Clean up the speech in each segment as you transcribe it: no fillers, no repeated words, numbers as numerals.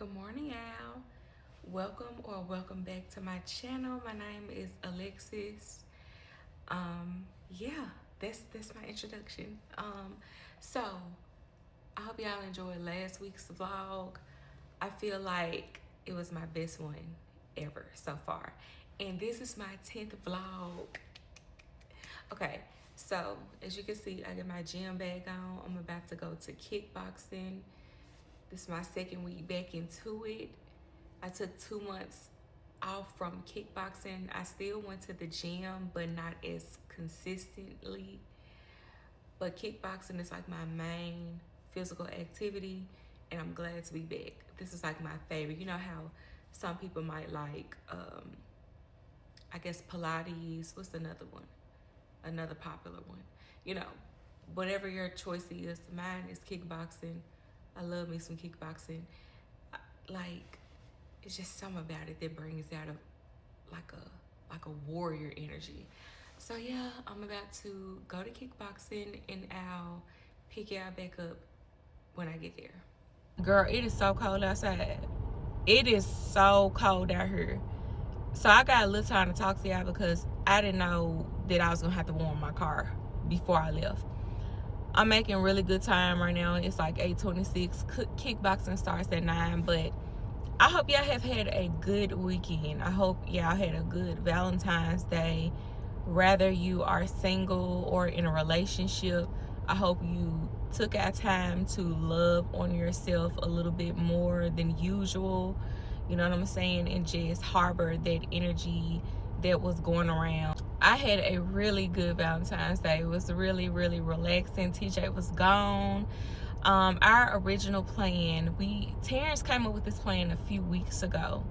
Good morning, y'all. Welcome back to my channel. My name is Alexis. Yeah, that's my introduction. So I hope y'all enjoyed last week's vlog. I feel like it was my best one ever so far, and this is my 10th vlog. Okay, so as you can see, I got my gym bag on. I'm about to go to kickboxing. This is my second week back into it. I took 2 months off from kickboxing. I still went to the gym, but not as consistently. But kickboxing is like my main physical activity, and I'm glad to be back. This is like my favorite. You know how some people might like, I guess Pilates. What's another one? Another popular one. You know, whatever your choice is. Mine is kickboxing. I love me some kickboxing. Like, it's just something about it that brings out like a warrior energy. So yeah, I'm about to go to kickboxing, and I'll pick y'all back up when I get there. Girl, it is so cold outside. It is so cold out here. So I got a little time to talk to y'all because I didn't know that I was gonna have to warm my car before I left. I'm making really good time right now. It's like 8:26. Kickboxing starts at 9, but I hope y'all have had a good weekend. I hope y'all had a good Valentine's Day. Whether you are single or in a relationship, I hope you took our time to love on yourself a little bit more than usual. You know what I'm saying? And just harbor that energy that was going around. I had a really good Valentine's Day. It was really, really relaxing. TJ was gone. Our original plan, Terrence came up with this plan a few weeks ago,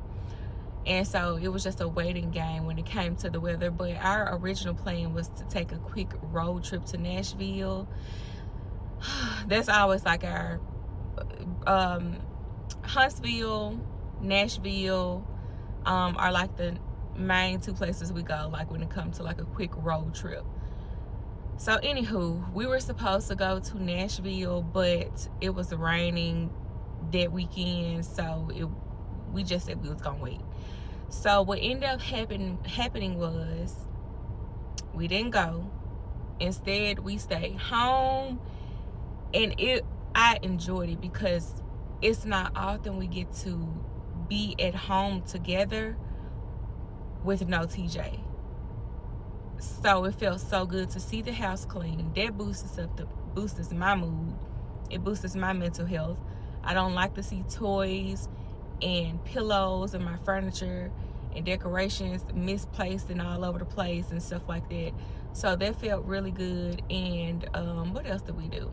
and so it was just a waiting game when it came to the weather. But our original plan was to take a quick road trip to Nashville. That's always like our Huntsville, Nashville are like the main two places we go, like when it comes to like a quick road trip. So anywho, we were supposed to go to Nashville, but it was raining that weekend, so we just said we was gonna wait. So what ended up happening was we didn't go. Instead, we stayed home, and I enjoyed it because it's not often we get to be at home together with no TJ. So it felt so good to see the house clean. That boosts my mood. It boosts my mental health. I don't like to see toys and pillows and my furniture and decorations misplaced and all over the place and stuff like that. So that felt really good. And what else did we do?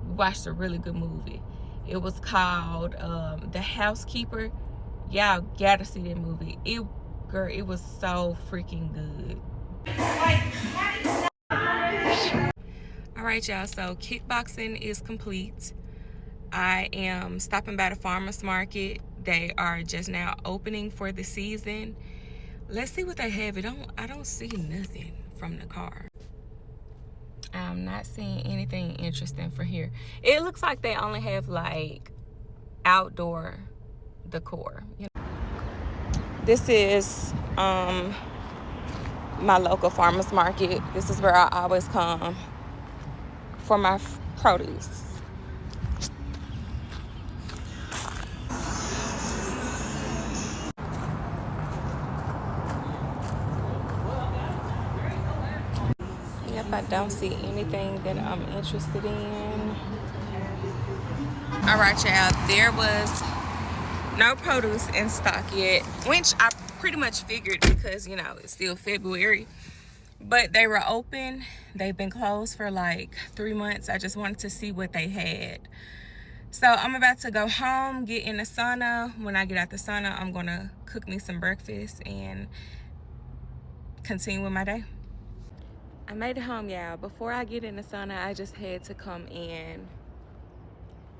We watched a really good movie. It was called The Housekeeper. Y'all gotta see that movie. Girl, it was so freaking good. All right, y'all, so kickboxing is complete. I am stopping by the farmer's market. They are just now opening for the season. Let's see what they have. I don't see nothing from the car. I'm not seeing anything interesting for here. It looks like they only have like outdoor decor. This is my local farmer's market. This is where I always come for my produce. Yep, I don't see anything that I'm interested in. All right, y'all, there was no produce in stock yet, which I pretty much figured because, you know, it's still February. But they were open. They've been closed for like 3 months. I just wanted to see what they had. So I'm about to go home, get in the sauna. When I get out the sauna, I'm gonna cook me some breakfast and continue with my day. I made it home, y'all. Before I get in the sauna, I just had to come in,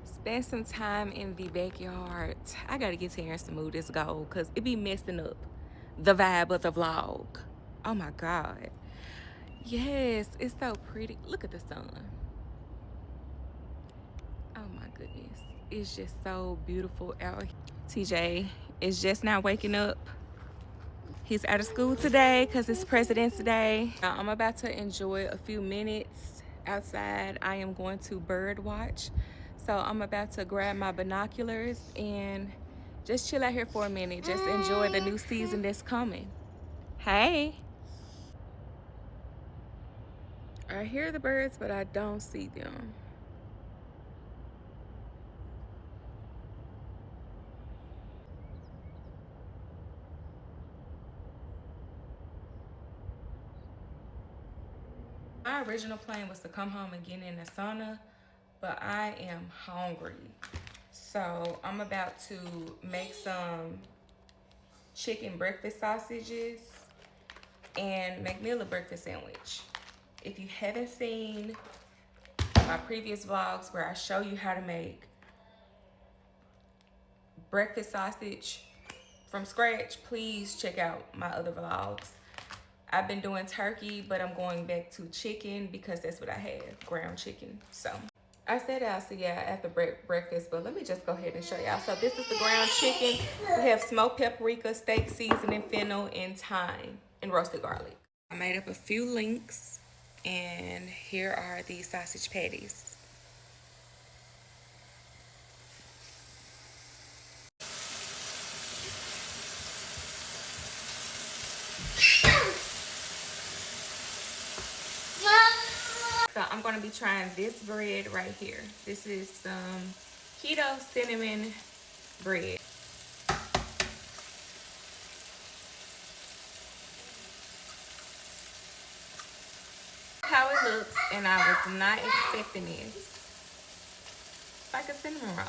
spend some time in the backyard. I gotta get Terrence to move this goal because it be messing up the vibe of the vlog. Oh my God. Yes, it's so pretty. Look at the sun. Oh my goodness. is just so beautiful out here. TJ is just now waking up. He's out of school today because it's President's Day. I'm about to enjoy a few minutes outside. I am going to bird watch. So I'm about to grab my binoculars and just chill out here for a minute. Just enjoy the new season that's coming. Hey. I hear the birds, but I don't see them. My original plan was to come home and get in the sauna, but I am hungry. So I'm about to make some chicken breakfast sausages and make me a little breakfast sandwich. If you haven't seen my previous vlogs where I show you how to make breakfast sausage from scratch, please check out my other vlogs. I've been doing turkey, but I'm going back to chicken because that's what I have, ground chicken. So I said I'll see y'all after breakfast, but let me just go ahead and show y'all. So this is the ground chicken. We have smoked paprika, steak seasoning, fennel, and thyme, and roasted garlic. I made up a few links, and here are the sausage patties. So I'm going to be trying this bread right here. This is some keto cinnamon bread. How it looks, and I was not expecting this. It's like a cinnamon roll.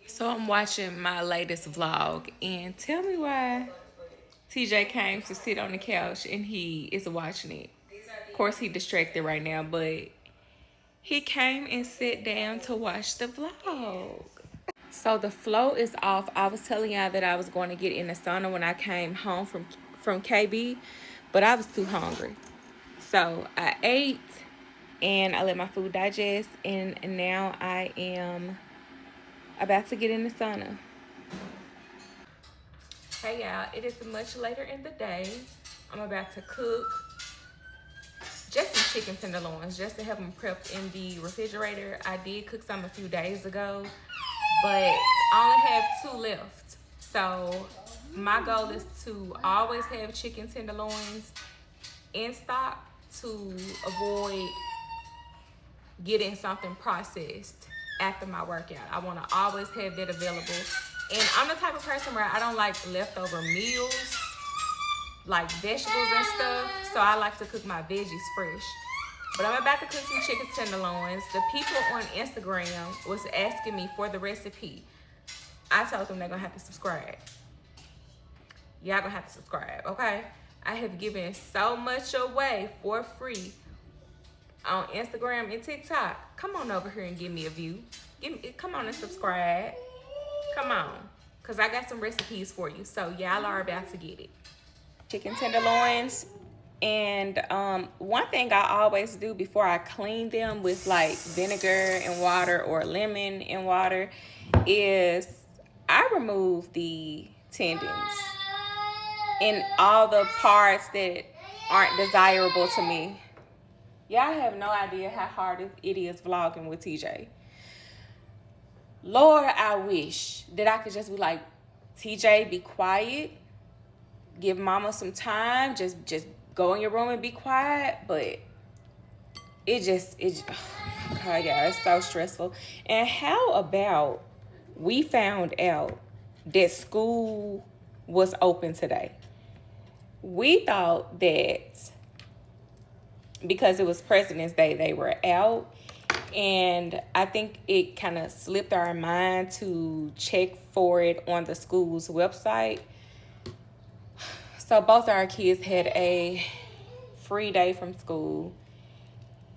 So I'm watching my latest vlog, and tell me why TJ came to sit on the couch and he is watching it. Of course, he distracted right now, but he came and sat down to watch the vlog. So the flow is off. I was telling y'all that I was going to get in the sauna when I came home from KB, but I was too hungry. So I ate and I let my food digest, and now I am about to get in the sauna. Hey y'all, it is much later in the day. I'm about to cook just some chicken tenderloins just to have them prepped in the refrigerator. I did cook some a few days ago, but I only have 2 left. So my goal is to always have chicken tenderloins in stock to avoid getting something processed after my workout. I want to always have that available. And I'm the type of person where I don't like leftover meals, like vegetables and stuff. So I like to cook my veggies fresh. But I'm about to cook some chicken tenderloins. The people on Instagram was asking me for the recipe. I told them they're going to have to subscribe. Y'all going to have to subscribe, okay? I have given so much away for free on Instagram and TikTok. Come on over here and give me a view. Come on and subscribe. Come on, because I got some recipes for you. So y'all are about to get it. Chicken tenderloins. And one thing I always do before I clean them with like vinegar and water or lemon and water is I remove the tendons and all the parts that aren't desirable to me. Y'all have no idea how hard it is vlogging with TJ. Lord, I wish that I could just be like, TJ, be quiet. give mama some time. Just go in your room and be quiet. But oh my God, yeah, it's so stressful. And how about we found out that school was open today? We thought that because it was President's Day, they were out. And I think it kind of slipped our mind to check for it on the school's website. So both our kids had a free day from school.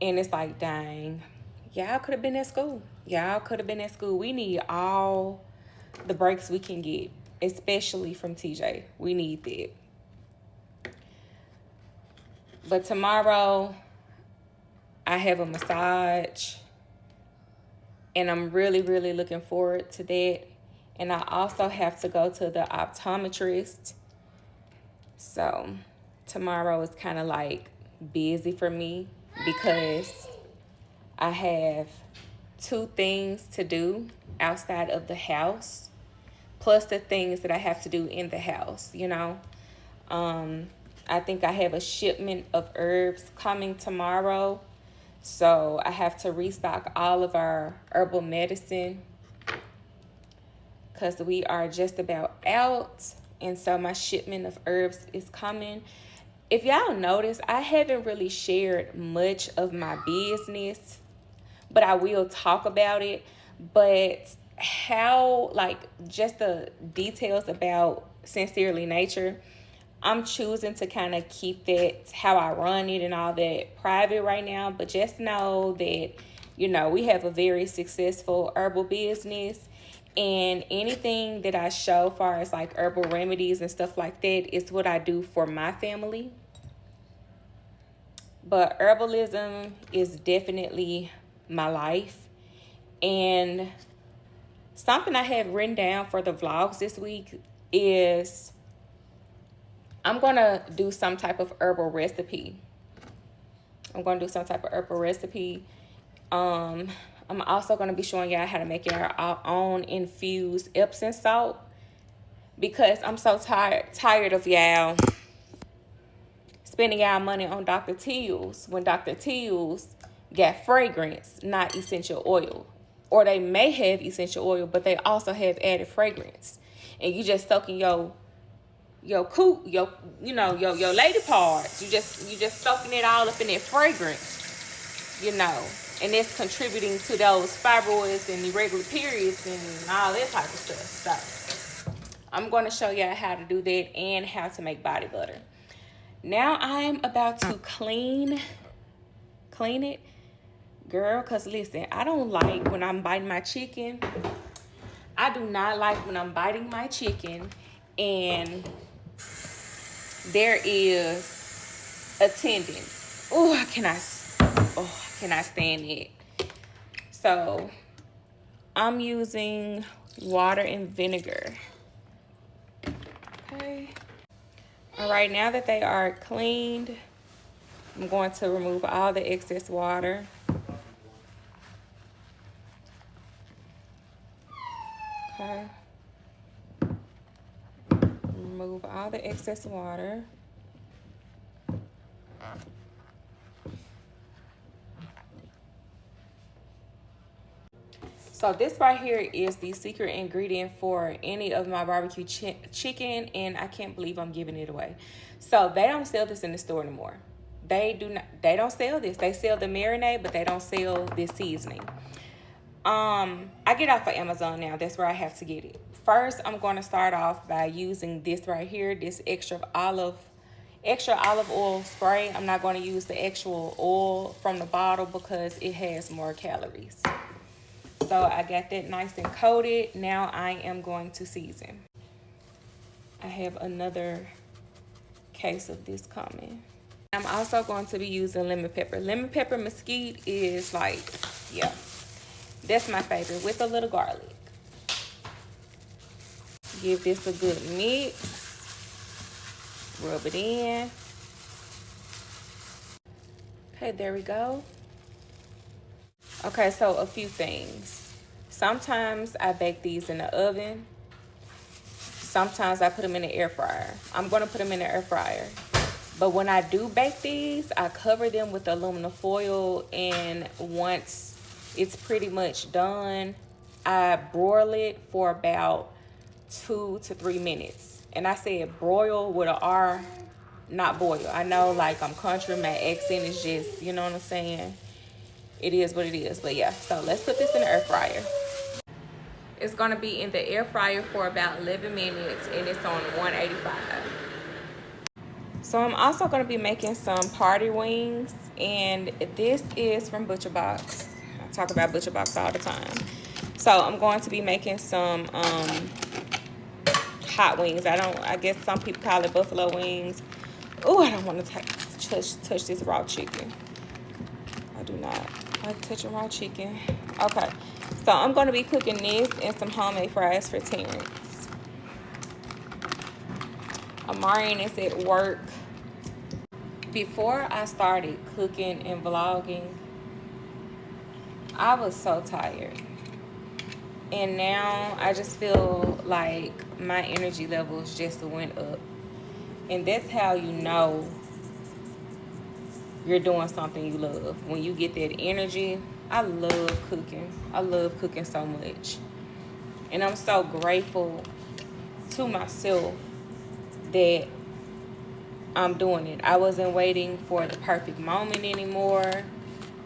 And it's like, dang, y'all could have been at school. Y'all could have been at school. We need all the breaks we can get, especially from TJ. We need that. But tomorrow, I have a massage. And I'm really, really looking forward to that. And I also have to go to the optometrist. So tomorrow is kind of like busy for me because I have 2 things to do outside of the house, plus the things that I have to do in the house, you know. I think I have a shipment of herbs coming tomorrow. So I have to restock all of our herbal medicine because we are just about out. And so my shipment of herbs is coming. If y'all notice, I haven't really shared much of my business, but I will talk about it. But how, like, just the details about Sincerely Nature, I'm choosing to kind of keep that, how I run it and all that, private right now. But just know that, you know, we have a very successful herbal business. And anything that I show far as like herbal remedies and stuff like that is what I do for my family. But herbalism is definitely my life. And something I have written down for the vlogs this week is I'm going to do some type of herbal recipe. I'm also going to be showing y'all how to make our own infused Epsom salt, because I'm so tired of y'all spending y'all money on Dr. Teal's when Dr. Teal's got fragrance, not essential oil. Or they may have essential oil, but they also have added fragrance. And you just soaking your lady parts. You just soaking it all up in that fragrance, you know. And it's contributing to those fibroids and irregular periods and all that type of stuff. So I'm going to show y'all how to do that and how to make body butter. Now I'm about to clean it, girl, because listen, I don't like when I'm biting my chicken. I do not like when I'm biting my chicken and there is a tendon. I cannot stand it. So I'm using water and vinegar. Okay. All right, now that they are cleaned, I'm going to remove all the excess water. Okay. Remove all the excess water. So this right here is the secret ingredient for any of my barbecue chicken, and I can't believe I'm giving it away. So they don't sell this in the store anymore. They don't sell this. They sell the marinade, but they don't sell this seasoning. I get it off of Amazon now. That's where I have to get it. First, I'm going to start off by using this right here, this extra olive oil spray. I'm not going to use the actual oil from the bottle because it has more calories. So I got that nice and coated. Now I am going to season. I have another case of this coming. I'm also going to be using lemon pepper. Lemon pepper mesquite is like, yeah, that's my favorite, with a little garlic. Give this a good mix. Rub it in. Okay, there we go. Okay, so a few things. Sometimes I bake these in the oven. Sometimes I put them in the air fryer. I'm going to put them in the air fryer. But when I do bake these, I cover them with aluminum foil, and once it's pretty much done, I broil it for about 2 to 3 minutes. And I said broil with an R, not boil. I know, like, I'm country, my accent is just, you know what I'm saying? It is what it is. But yeah, so let's put this in the air fryer. It's going to be in the air fryer for about 11 minutes, and it's on 185. So I'm also going to be making some party wings, and this is from Butcher Box. I talk about Butcher Box all the time. So I'm going to be making some hot wings. I guess some people call it buffalo wings. Oh, I don't want to touch this raw chicken. I do not like touching raw chicken. Okay, so I'm going to be cooking this and some homemade fries for Terrence. Amarian is at work. Before I started cooking and vlogging, I was so tired. And now I just feel like my energy levels just went up. And that's how you know you're doing something you love. When you get that energy. I love cooking. I love cooking so much. And I'm so grateful to myself that I'm doing it. I wasn't waiting for the perfect moment anymore.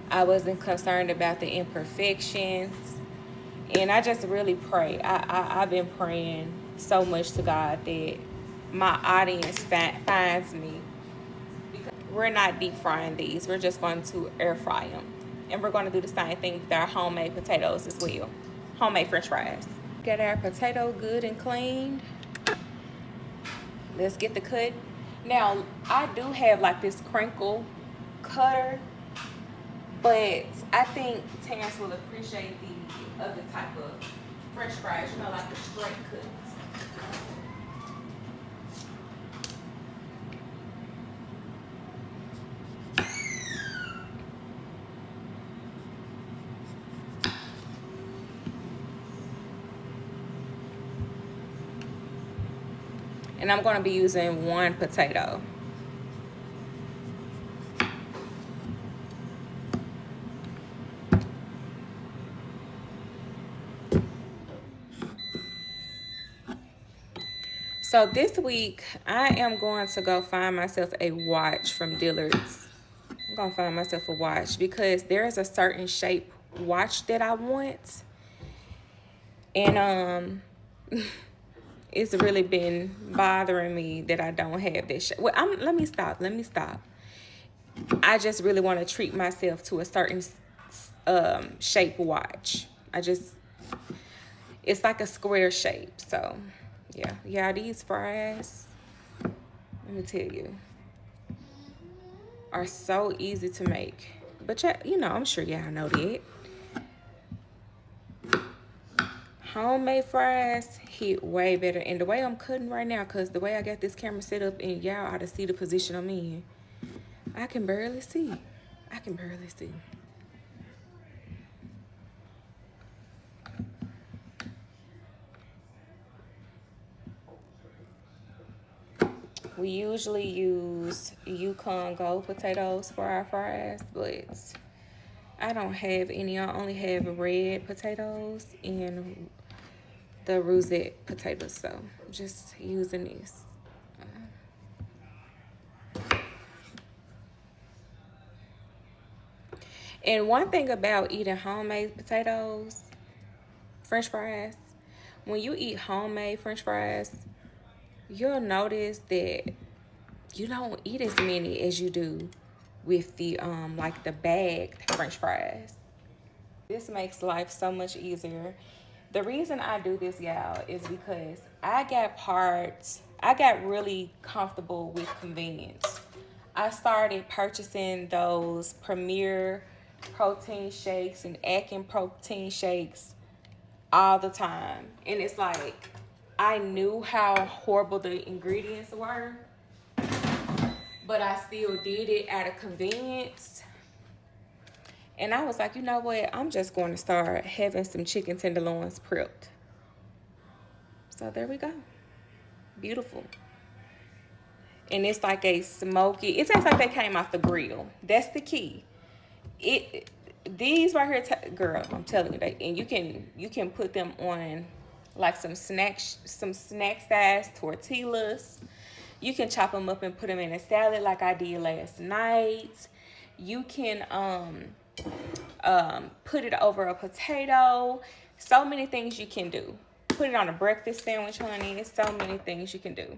I wasn't concerned about the imperfections. And I just really pray. I've been praying so much to God that my audience finds me. Because we're not deep frying these. We're just going to air fry them. And we're going to do the same thing with our homemade potatoes as well. Homemade french fries. Get our potato good and cleaned. Let's get the cut. Now, I do have like this crinkle cutter, but I think Terrence will appreciate the other type of french fries, you know, like the straight cuts. And I'm going to be using 1 potato. So this week, I am going to go find myself a watch from Dillard's. I'm going to find myself a watch because there is a certain shape watch that I want. And it's really been bothering me that I don't have this shape. Well, let me stop. I just really want to treat myself to a certain shape watch. It's like a square shape. So, yeah, these fries, let me tell you, are so easy to make. But, you know, I'm sure y'all know that. Homemade fries hit way better. And the way I'm cutting right now, because the way I got this camera set up, and y'all ought to see the position I'm in, I can barely see. We usually use Yukon Gold potatoes for our fries, but I don't have any. I only have red potatoes and the rosette potatoes, so I'm just using these. And one thing about eating homemade potatoes, french fries, when you eat homemade french fries, you'll notice that you don't eat as many as you do with the like the bagged french fries. This makes life so much easier. The reason I do this, y'all, is because I got really comfortable with convenience. I started purchasing those Premier protein shakes and Atkins protein shakes all the time. And it's like, I knew how horrible the ingredients were, but I still did it out of convenience. And I was like, you know what? I'm just going to start having some chicken tenderloins prepped. So there we go. Beautiful. And it's like a smoky, it tastes like they came off the grill. That's the key. It these right here, girl, I'm telling you, and you can put them on like some snack size tortillas. You can chop them up and put them in a salad like I did last night. You can put it over a potato. So many things you can do. Put it on a breakfast sandwich, honey. It's so many things you can do.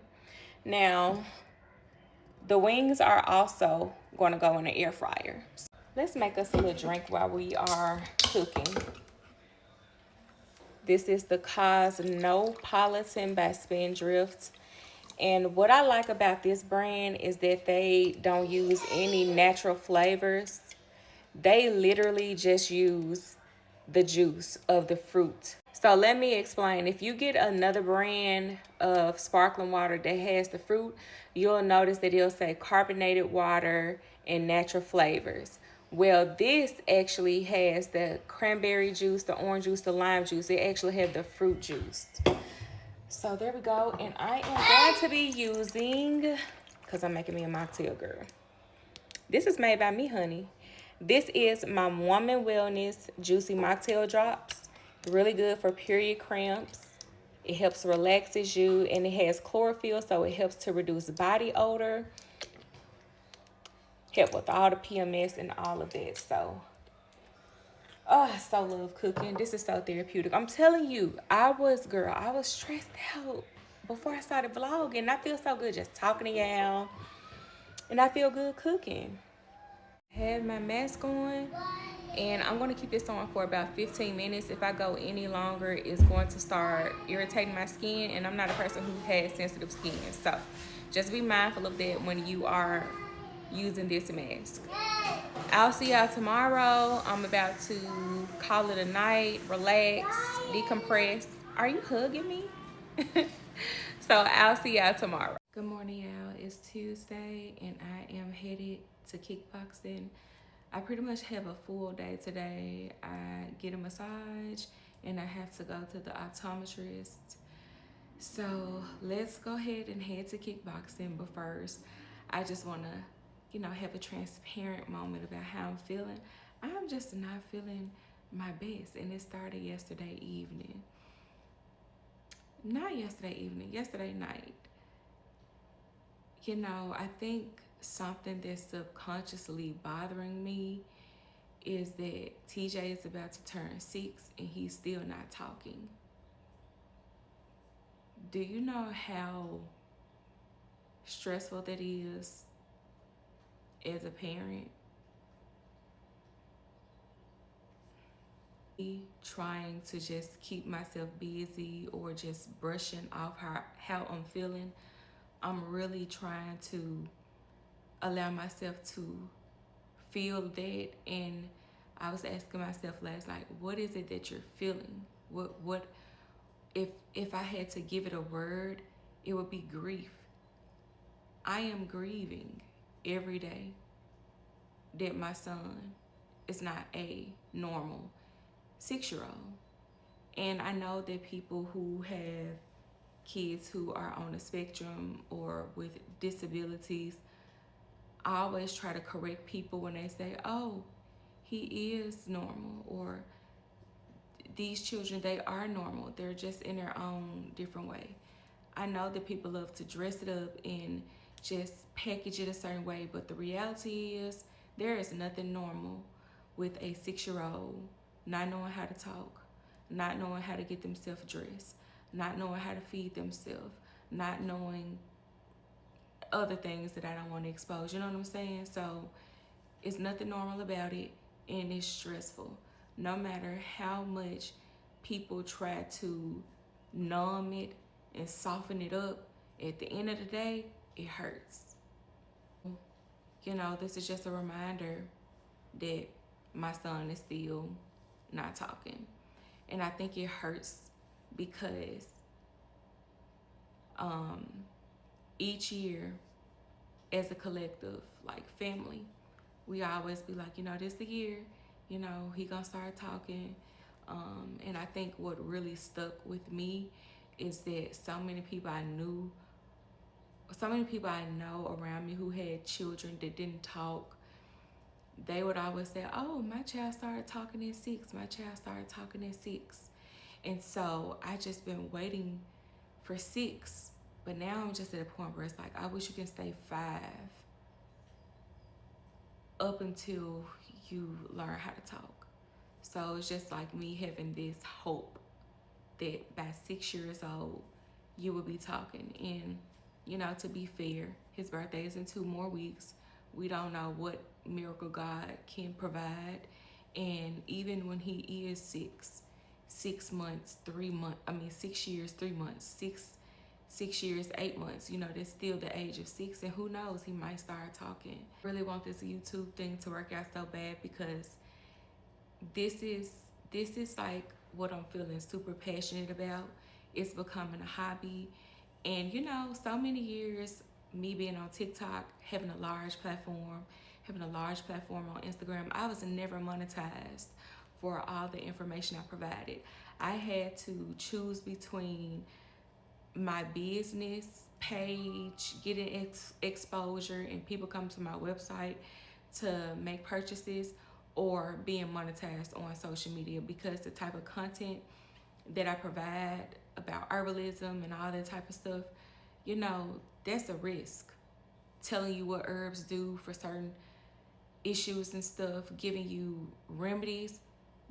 Now, the wings are also going to go in the air fryer. Let's make us a little drink while we are cooking. This is the Cosmopolitan by Spindrift. And what I like about this brand is that they don't use any natural flavors. They literally just use the juice of the fruit. So let me explain. If you get another brand of sparkling water that has the fruit, you'll notice that it'll say carbonated water and natural flavors. Well, this actually has the cranberry juice, the orange juice, the lime juice. They actually have the fruit juice. So there we go. And I am going to be using, because I'm making me a mocktail, girl. This is made by me, honey. This is my Woman Wellness Juicy Mocktail Drops. Really good for period cramps. It helps relaxes you, and it has chlorophyll, so it helps to reduce body odor. Help with all the PMS and all of that. So, oh, I so love cooking. This is so therapeutic. I'm telling you, I was stressed out before I started vlogging. I feel so good just talking to y'all, and I feel good cooking. Have my mask on, and I'm going to keep this on for about 15 minutes. If I go any longer, it's going to start irritating my skin, and I'm not a person who has sensitive skin. So just be mindful of that when you are using this mask. I'll see y'all tomorrow. I'm about to call it a night, relax, decompress. Are you hugging me? So I'll see y'all tomorrow. Good morning, y'all. It's Tuesday, and I am headed to kickboxing. I pretty much have a full day today. I get a massage, and I have to go to the optometrist. So let's go ahead and head to kickboxing. But first, I just want to, have a transparent moment about how I'm feeling. I'm just not feeling my best, and it started yesterday evening. Not yesterday evening, yesterday night. I think something that's subconsciously bothering me is that TJ is about to turn 6 and he's still not talking. Do you know how stressful that is as a parent? Trying to just keep myself busy or just brushing off how I'm feeling. I'm really trying to allow myself to feel that. And I was asking myself last night, what is it that you're feeling? What if I had to give it a word, it would be grief. I am grieving every day that my son is not a normal 6-year-old. And I know that people who have kids who are on the spectrum or with disabilities, I always try to correct people when they say, oh, he is normal, or these children, they are normal. They're just in their own different way. I know that people love to dress it up and just package it a certain way, but the reality is there is nothing normal with a 6-year-old not knowing how to talk, not knowing how to get themselves dressed, not knowing how to feed themselves, not knowing other things that I don't want to expose. You know what I'm saying? So it's nothing normal about it, and it's stressful. No matter how much people try to numb it and soften it up, at the end of the day, it hurts. This is just a reminder that my son is still not talking. And I think it hurts because each year as a collective, like family, we always be like, this the year, he gonna start talking. And I think what really stuck with me is that so many people I knew so many people I know around me who had children that didn't talk, they would always say, oh, my child started talking at 6. My child started talking at 6. And so I just been waiting for 6. But now I'm just at a point where it's like, I wish you can stay 5 up until you learn how to talk. So it's just like me having this hope that by 6 years old, you will be talking. And, you know, to be fair, his birthday is in 2 more weeks. We don't know what miracle God can provide. And even when he is 6 months, 3 months, 6 years, 3 months, 6 years, 8 months, you know, that's still the age of 6. And who knows, he might start talking. I really want this YouTube thing to work out so bad, because this is like what I'm feeling super passionate about. It's becoming a hobby. And you know, so many years, me being on TikTok, having a large platform on Instagram, I was never monetized for all the information I provided. I had to choose between my business page, getting exposure, and people come to my website to make purchases, or being monetized on social media, because the type of content that I provide about herbalism and all that type of stuff, you know, that's a risk. Telling you what herbs do for certain issues and stuff, giving you remedies,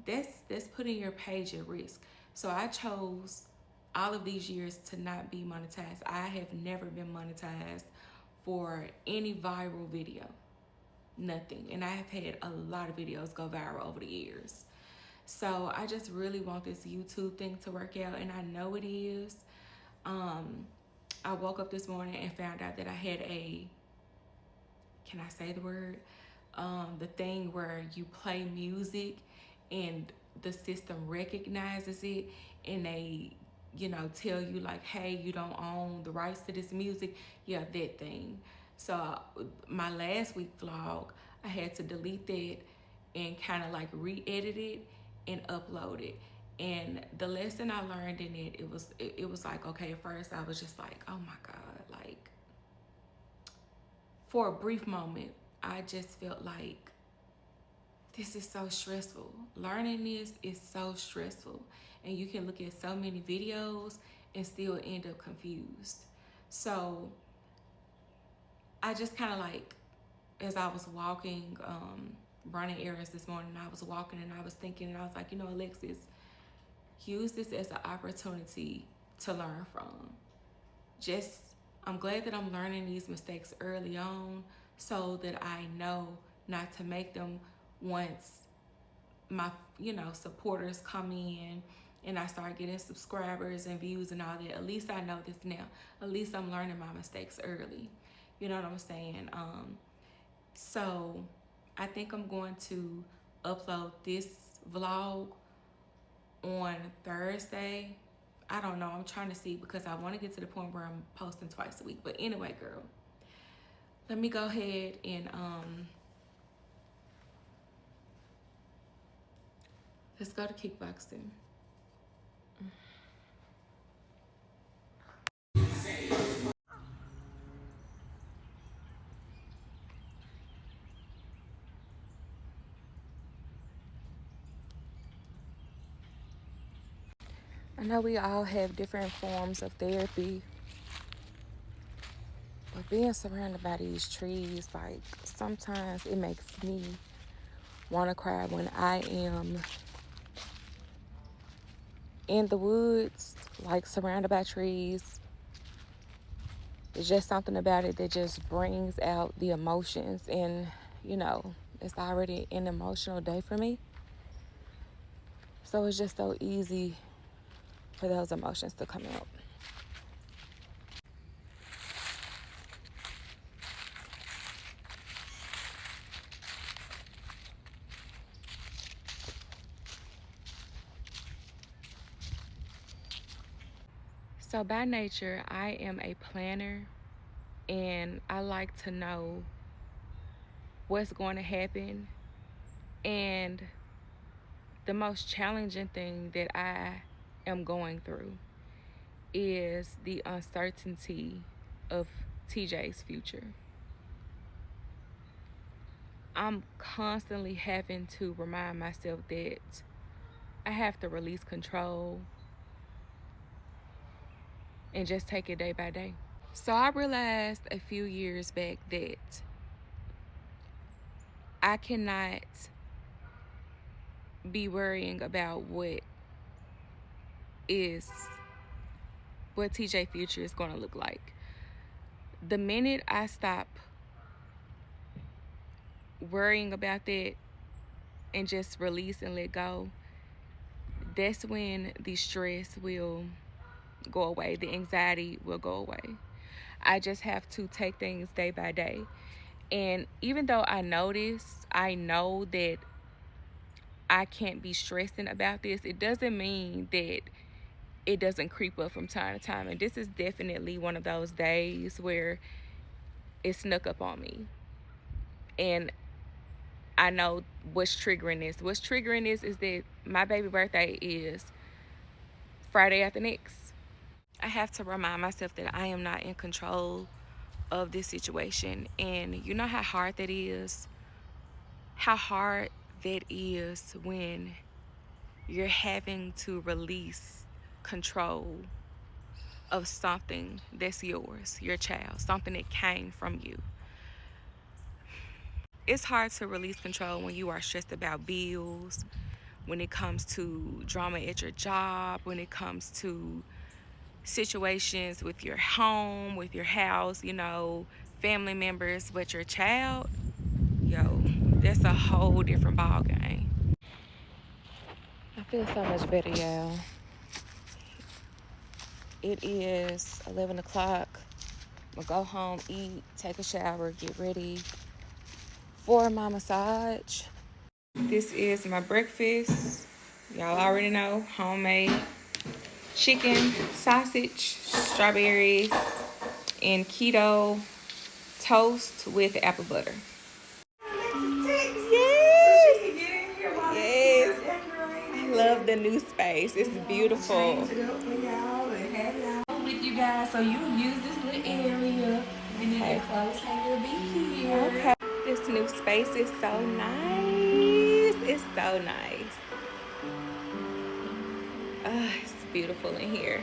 that's putting your page at risk. So I chose all of these years to not be monetized. I have never been monetized for any viral video, nothing. And I have had a lot of videos go viral over the years. So I just really want this YouTube thing to work out, and I know it is. I woke up this morning and found out that I had can I say the word? The thing where you play music and the system recognizes it, and they, you know, tell you like, hey, you don't own the rights to this music. Yeah, that thing. So my last week vlog, I had to delete that and kind of like re-edit it and upload it. And the lesson I learned in it, it was like, okay, at first I was just like, oh my God, like for a brief moment, I just felt like this is so stressful. Learning this is so stressful. And you can look at so many videos and still end up confused. So I just kind of like, as I was walking, running errands this morning, I was walking and I was thinking, and I was like, you know, Alexis, use this as an opportunity to learn from. I'm glad that I'm learning these mistakes early on, so that I know not to make them once my, you know, supporters come in and I start getting subscribers and views and all that. At least I know this now. At least I'm learning my mistakes early. You know what I'm saying? So I think I'm going to upload this vlog on Thursday. I don't know. I'm trying to see, because I want to get to the point where I'm posting twice a week. But anyway, girl, let me go ahead and let's go to kickboxing. I know we all have different forms of therapy, but being surrounded by these trees, like, sometimes it makes me want to cry when I am in the woods, like surrounded by trees. It's just something about it that just brings out the emotions. And, you know, it's already an emotional day for me. So it's just so easy for those emotions to come out. So by nature, I am a planner, and I like to know what's going to happen. And the most challenging thing that I am going through is the uncertainty of TJ's future. I'm constantly having to remind myself that I have to release control and just take it day by day. So I realized a few years back that I cannot be worrying about what TJ future is going to look like. The minute I stop worrying about that and just release and let go, that's when the stress will go away, the anxiety will go away. I just have to take things day by day. And even though I know that I can't be stressing about this, it doesn't mean that it doesn't creep up from time to time. And this is definitely one of those days where it snuck up on me. And I know what's triggering this. What's triggering this is that my baby birthday is Friday after next. I have to remind myself that I am not in control of this situation. And you know how hard that is? How hard that is when you're having to release control of something that's yours, your child, something that came from you. It's hard to release control when you are stressed about bills, when it comes to drama at your job, when it comes to situations with your home, with your house, family members. But your child, that's a whole different ball game. I feel so much better, y'all. It is 11 o'clock. I'm gonna go home, eat, take a shower, get ready for my massage. This is my breakfast. Y'all already know, homemade chicken, sausage, strawberries, and keto toast with apple butter. Yes. I love the new space. It's beautiful. With you guys, so you use this little area, and then your clothes will be here. Okay. This new space is so nice. It's so nice. It's beautiful in here.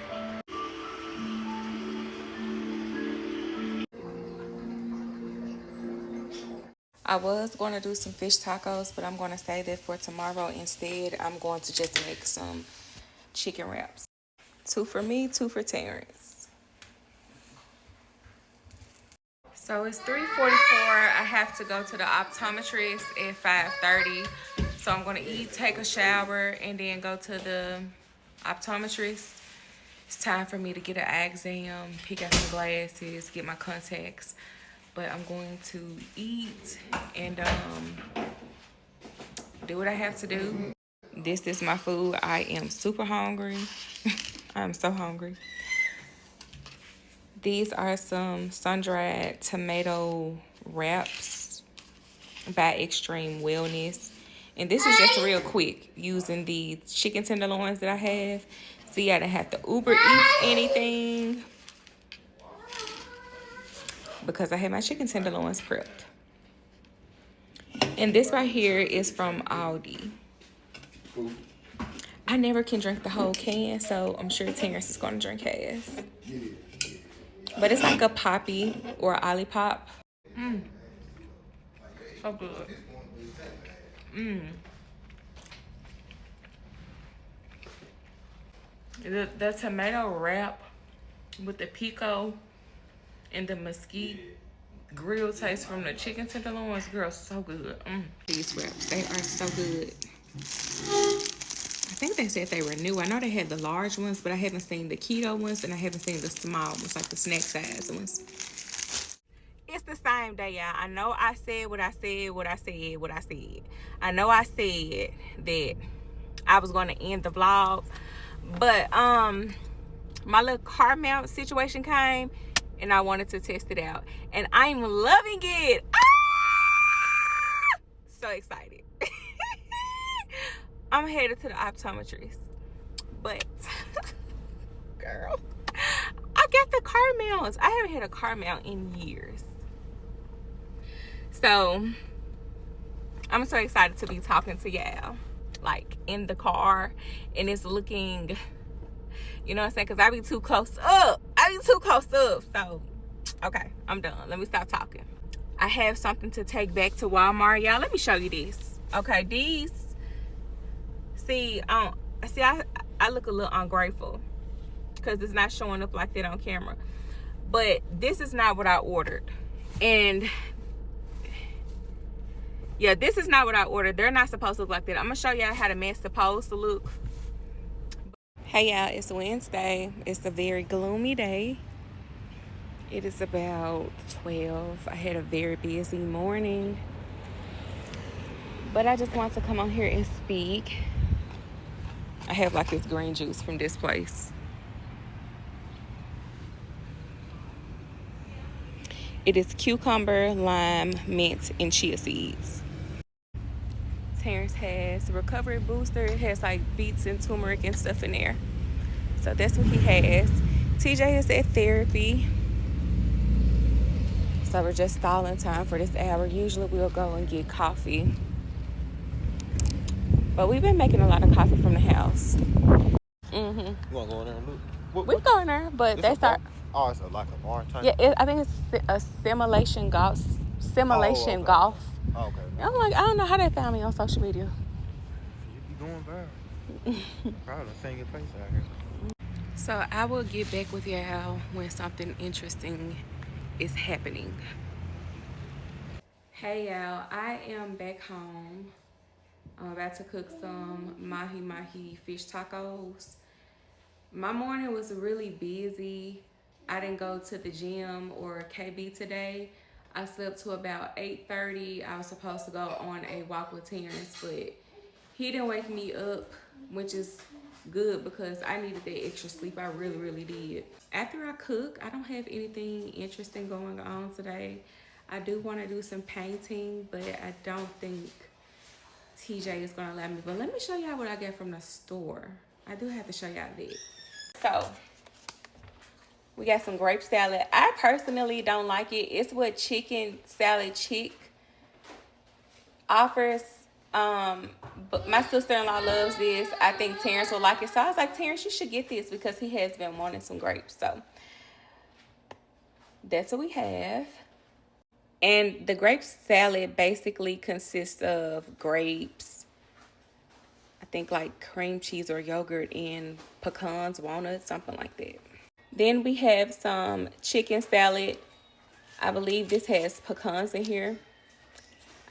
I was going to do some fish tacos, but I'm going to save that for tomorrow. Instead, I'm going to just make some chicken wraps. 2 for me, 2 for Terrence. So it's 3:44. I have to go to the optometrist at 5:30. So I'm going to eat, take a shower, and then go to the optometrist. It's time for me to get an eye exam, pick out some glasses, get my contacts. But I'm going to eat and do what I have to do. This is my food. I am super hungry. I'm so hungry. These are some sun-dried tomato wraps by Extreme Wellness. And this is just real quick using the chicken tenderloins that I have. See, I didn't have to Uber Eats anything because I had my chicken tenderloins prepped. And this right here is from Aldi. I never can drink the whole can, so I'm sure Terrence is going to drink half. But it's like a Poppy or Olipop. So good. The tomato wrap with the pico and the mesquite grill taste from the chicken tenderloins, girl, so good. These wraps, they are so good. I think they said they were new. I know they had the large ones, but I haven't seen the keto ones, and I haven't seen the small ones, like the snack size ones. It's the same day, y'all. I know I said what I said. I know I said that I was going to end the vlog, but my little car mount situation came, and I wanted to test it out, and I'm loving it. So excited. I'm headed to the optometrist, but girl, I look at the car mounts. I haven't had a car mount in years. So I'm so excited to be talking to y'all, like in the car, and it's looking, you know what I'm saying? Because I be too close up. So, okay, I'm done. Let me stop talking. I have something to take back to Walmart, y'all. Let me show you this. Okay, these. See, I look a little ungrateful because it's not showing up like that on camera. But this is not what I ordered. And yeah, this is not what I ordered. They're not supposed to look like that. I'm gonna show y'all how the mess supposed to look. Hey y'all, it's Wednesday. It's a very gloomy day. It is about 12. I had a very busy morning, but I just want to come on here and speak. I have like this green juice from this place. It is cucumber, lime, mint, and chia seeds. Terrence has recovery booster. It has like beets and turmeric and stuff in there. So that's what he has. TJ is at therapy. So we're just stalling time for this hour. Usually we'll go and get coffee. But we've been making a lot of coffee from the house. You want to go in there and look? We go in there, but that's our... Oh, it's like a bar type? Yeah, I think it's a simulation golf. Golf. Oh, okay. I'm like, I don't know how they found me on social media. You be going viral. Probably the same place out here. So I will get back with y'all when something interesting is happening. Hey y'all, I am back home. I'm about to cook some mahi fish tacos. My morning was really busy. I didn't go to the gym or KB today. I slept to about 8:30. I was supposed to go on a walk with Terrence, but he didn't wake me up, which is good because I needed that extra sleep. I really, really did. After I cook, I don't have anything interesting going on today. I do want to do some painting, but I don't think TJ is going to allow me. But let me show y'all what I got from the store. I do have to show y'all that. So, we got some grape salad. I personally don't like it. It's what Chicken Salad Chick offers. But my sister-in-law loves this. I think Terrence will like it. So I was like, Terrence, you should get this because he has been wanting some grapes. So that's what we have. And the grape salad basically consists of grapes, I think like cream cheese or yogurt, and pecans, walnuts, something like that. Then we have some chicken salad. I believe this has pecans in here.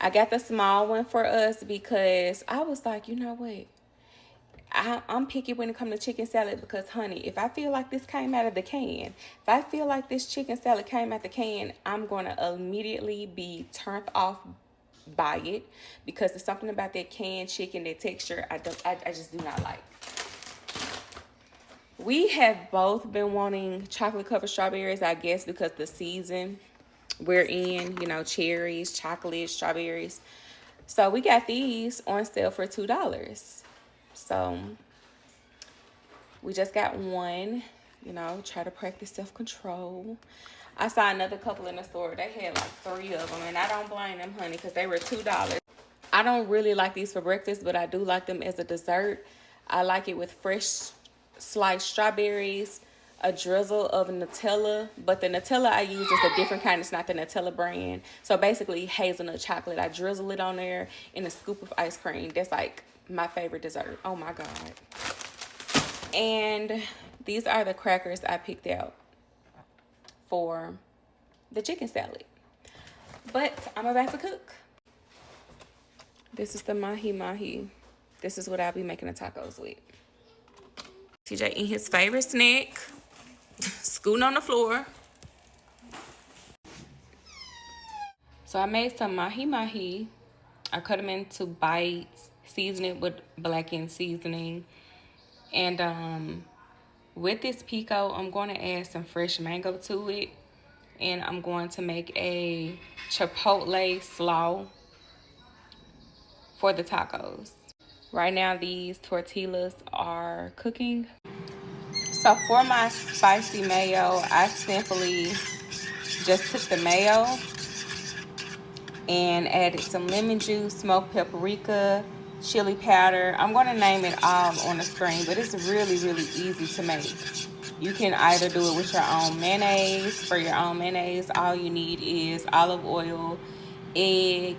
I got the small one for us because I was like, you know what? I'm picky when it comes to chicken salad because, honey, if I feel like this came out of the can, if I feel like this chicken salad came out the can, I'm going to immediately be turned off by it because there's something about that canned chicken, that texture, I just do not like. We have both been wanting chocolate covered strawberries, I guess, because the season we're in, you know, cherries, chocolate, strawberries. So we got these on sale for $2. So we just got one, you know, try to practice self-control. I saw another couple in the store. They had like 3 of them, and I don't blame them, honey, because they were $2. I don't really like these for breakfast, but I do like them as a dessert. I like it with fresh sliced strawberries, a drizzle of Nutella, but the Nutella I use is a different kind. It's not the Nutella brand. So basically hazelnut chocolate. I drizzle it on there in a scoop of ice cream. That's like my favorite dessert. Oh my God. And these are the crackers I picked out for the chicken salad. But I'm about to cook. This is the mahi. This is what I'll be making the tacos with. TJ eating his favorite snack, scooting on the floor. So I made some mahi. I cut them into bites, season it with blackened seasoning. And with this pico, I'm going to add some fresh mango to it. And I'm going to make a chipotle slaw for the tacos. Right now, these tortillas are cooking. So for my spicy mayo, I simply just took the mayo and added some lemon juice, smoked paprika, chili powder. I'm going to name it all on the screen, but it's really, really easy to make. You can either do it with your own mayonnaise. For your own mayonnaise, all you need is olive oil, egg,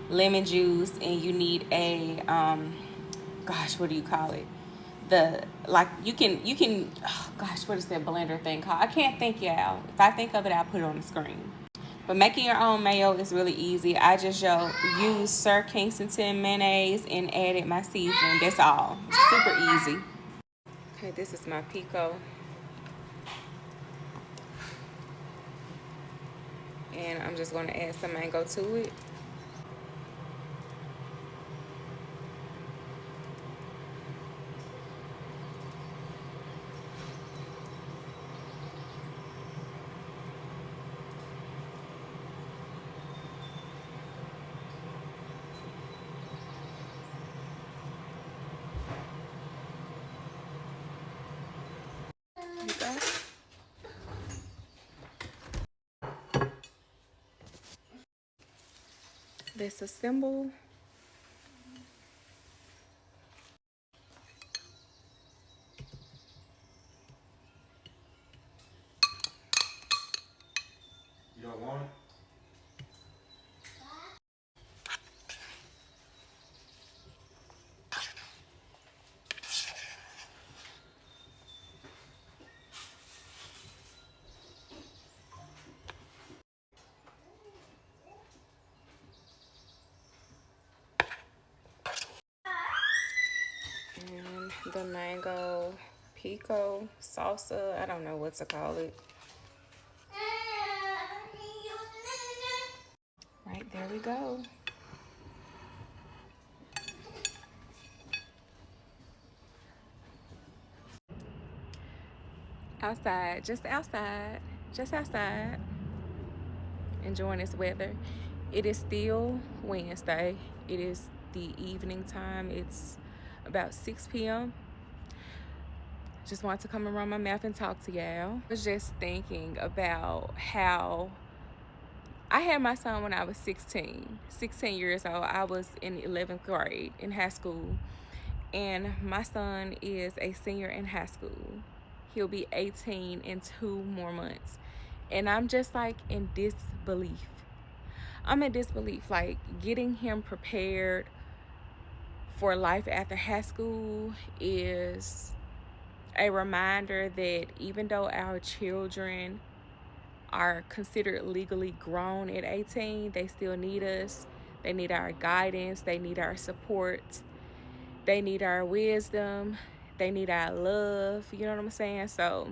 lemon juice, and you need a, gosh, what do you call it? You can, oh gosh, what is that blender thing called? I can't think, y'all. If I think of it, I'll put it on the screen. But making your own mayo is really easy. I just use Sir Kensington mayonnaise and added my seasoning. That's all. Super easy. Okay, this is my pico. And I'm just going to add some mango to it. There you go. Disassemble. You don't want it? And the mango pico salsa. I don't know what to call it. Right, there we go. Outside, just outside, enjoying this weather. It is still Wednesday. It is the evening time. It's about 6 p.m. Just wanted to come and run my mouth and talk to y'all. I was just thinking about how I had my son when I was 16 years old. I was in 11th grade in high school, and my son is a senior in high school. He'll be 18 in 2 more months. And I'm just like in disbelief. I'm in disbelief, like getting him prepared for life after high school is a reminder that even though our children are considered legally grown at 18, they still need us. They need our guidance. They need our support. They need our wisdom. They need our love. You know what I'm saying? So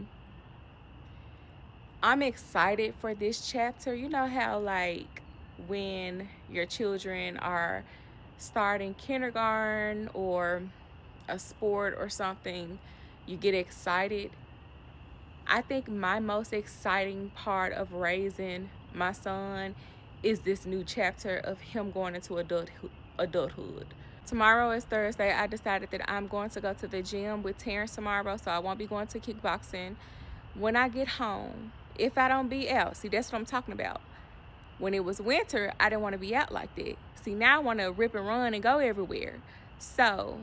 I'm excited for this chapter. You know how like when your children are starting kindergarten or a sport or something, you get excited. I think my most exciting part of raising my son is this new chapter of him going into adulthood. Tomorrow is Thursday. I decided that I'm going to go to the gym with Terrence tomorrow, so I won't be going to kickboxing. When I get home, if I don't be out, see, that's what I'm talking about. When it was winter, I didn't want to be out like that. See, now I want to rip and run and go everywhere. So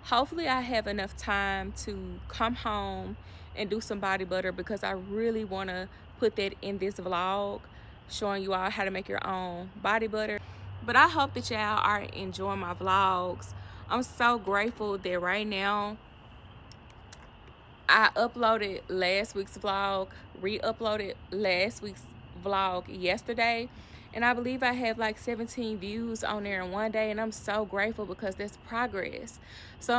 hopefully I have enough time to come home and do some body butter, because I really want to put that in this vlog, showing you all how to make your own body butter. But I hope that y'all are enjoying my vlogs. I'm so grateful that right now I uploaded last week's vlog, re-uploaded last week's vlog yesterday, and I believe I have like 17 views on there in one day, and I'm so grateful because that's progress. So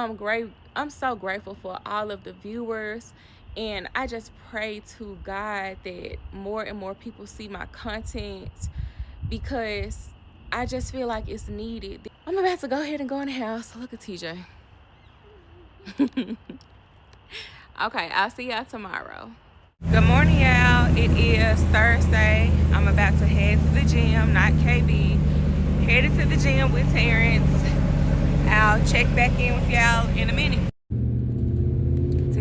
I'm so grateful for all of the viewers, and I just pray to God that more and more people see my content, because I just feel like it's needed. I'm about to go ahead and go in the house. Look at TJ. Okay, I'll see y'all tomorrow. Good morning, y'all. It is Thursday. I'm about to head to the gym, not KB. Headed to the gym with Terrence. I'll check back in with y'all in a minute.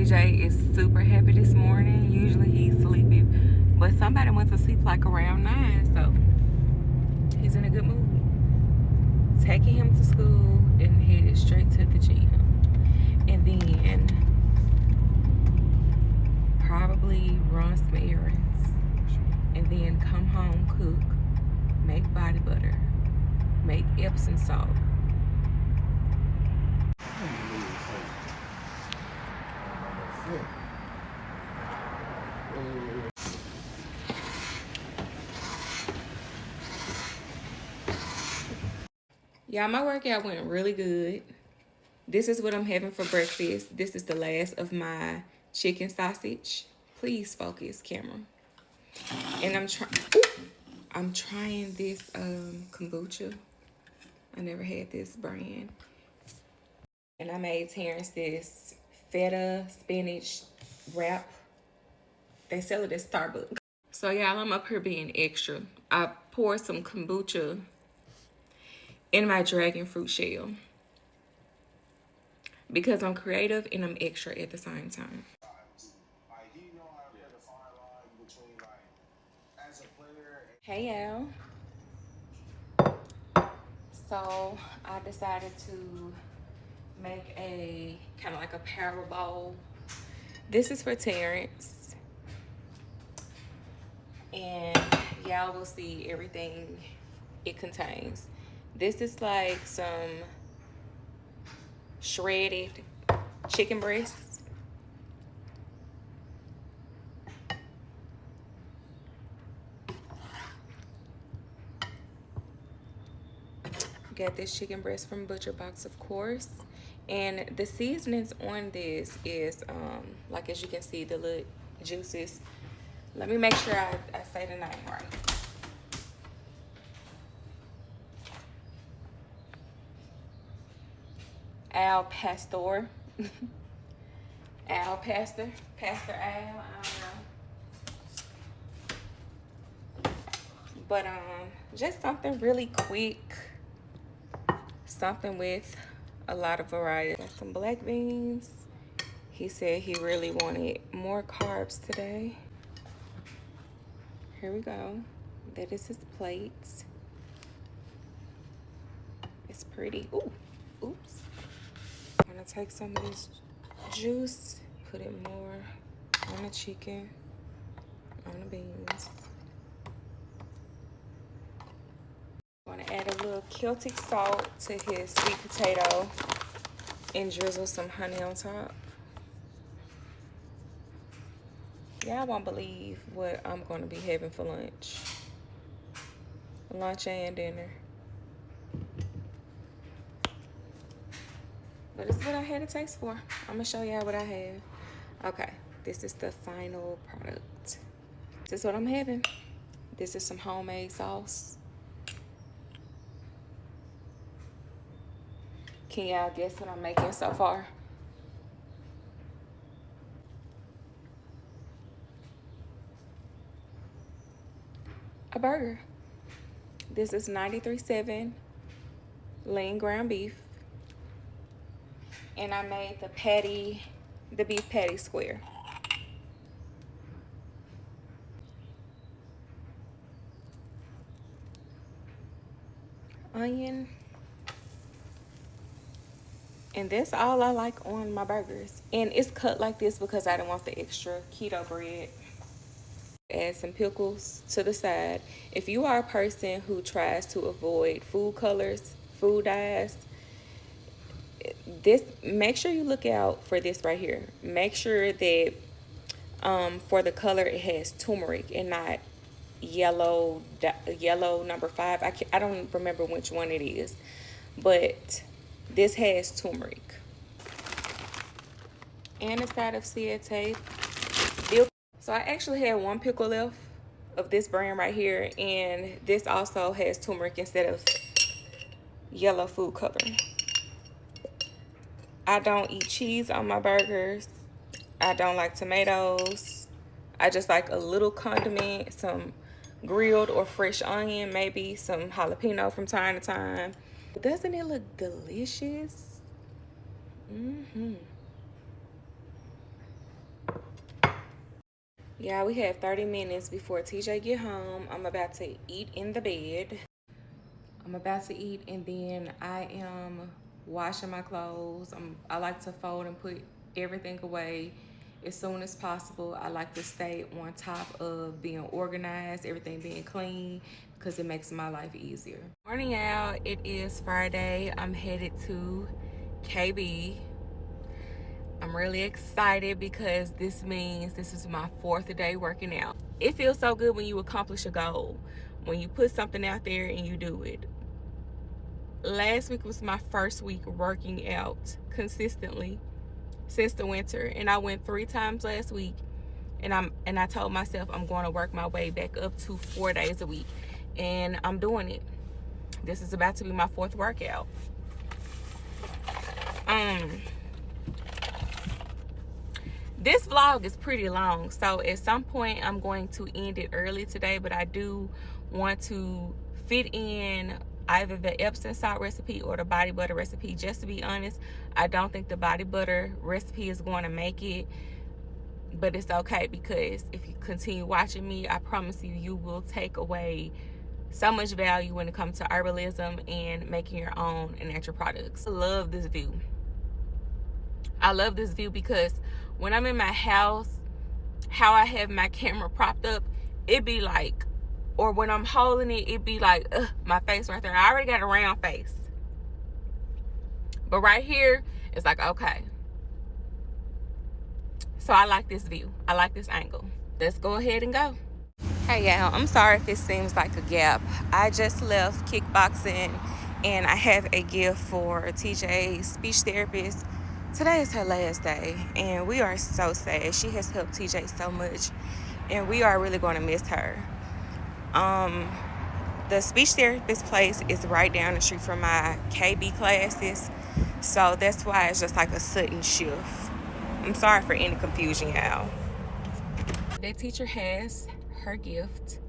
TJ is super happy this morning. Usually he's sleepy, but somebody went to sleep like around 9, so he's in a good mood. Taking him to school and headed straight to the gym. And then probably run some errands. And then come home, cook, make body butter, make Epsom salt. Y'all, my workout went really good. This is what I'm having for breakfast. This is the last of my chicken sausage. Please focus, camera. And I'm trying this kombucha. I never had this brand. And I made Terrence this feta spinach wrap. They sell it at Starbucks. So y'all, I'm up here being extra. I poured some kombucha in my dragon fruit shell because I'm creative and I'm extra at the same time. Hey y'all. So I decided to make a kind of like a power bowl. This is for Terrence. And y'all will see everything it contains. This is like some shredded chicken breasts. Got this chicken breast from Butcher Box, of course. And the seasonings on this is, like as you can see, the little juices. Let me make sure I say the name right. Al Pastor. Al Pastor. Pastor Al, I don't know. But just something really quick. Something with a lot of variety. Got some black beans. He said he really wanted more carbs today. Here we go. That is his plate. It's pretty. Ooh, oops. I'm gonna take some of this juice, put it more on the chicken, on the beans. I'm gonna add a little Celtic salt to his sweet potato and drizzle some honey on top. Y'all won't believe what I'm gonna be having for lunch. Lunch and dinner. But it's what I had a taste for. I'm gonna show y'all what I have. Okay, this is the final product. This is what I'm having. This is some homemade sauce. Can y'all guess what I'm making so far? A burger. This is 93.7 lean ground beef. And I made the patty, the beef patty square. Onion. And that's all I like on my burgers. And it's cut like this because I didn't want the extra keto bread. Add some pickles to the side. If you are a person who tries to avoid food colors, food dyes, this, make sure you look out for this right here. Make sure that for the color it has turmeric and not yellow number 5. I don't remember which one it is, but this has turmeric. And a side of seed tape. So I actually had one pickle left of this brand right here, and this also has turmeric instead of yellow food coloring. I don't eat cheese on my burgers. I don't like tomatoes. I just like a little condiment, some grilled or fresh onion, maybe some jalapeno from time to time. Doesn't it look delicious? Yeah, we have 30 minutes before TJ get home. I'm about to eat in the bed. I'm about to eat and then I am washing my clothes. I like to fold and put everything away as soon as possible. I like to stay on top of being organized, everything being clean because it makes my life easier. Morning out. It is Friday. I'm headed to KB. I'm really excited because this means this is my 4th day working out. It feels so good when you accomplish a goal, when you put something out there and you do it. Last week was my first week working out consistently since the winter, and I went 3 times last week, and I told myself I'm going to work my way back up to 4 days a week, and I'm doing it. This is about to be my 4th workout. This vlog is pretty long, so at some point I'm going to end it early today, but I do want to fit in either the Epsom salt recipe or the body butter recipe. Just to be honest, I don't think the body butter recipe is going to make it, but it's okay because if you continue watching me, I promise you, you will take away so much value when it comes to herbalism and making your own natural products. I love this view. I love this view because when I'm in my house, how I have my camera propped up, it be like, or when I'm holding it, it be like, my face right there. I already got a round face. But right here, it's like, okay. So I like this view. I like this angle. Let's go ahead and go. Hey y'all, I'm sorry if it seems like a gap. I just left kickboxing and I have a gift for TJ's speech therapist. Today is her last day and we are so sad. She has helped TJ so much and we are really going to miss her. The speech therapist place is right down the street from my KB classes, so that's why it's just like a sudden shift. I'm sorry for any confusion, y'all. That teacher has her gift.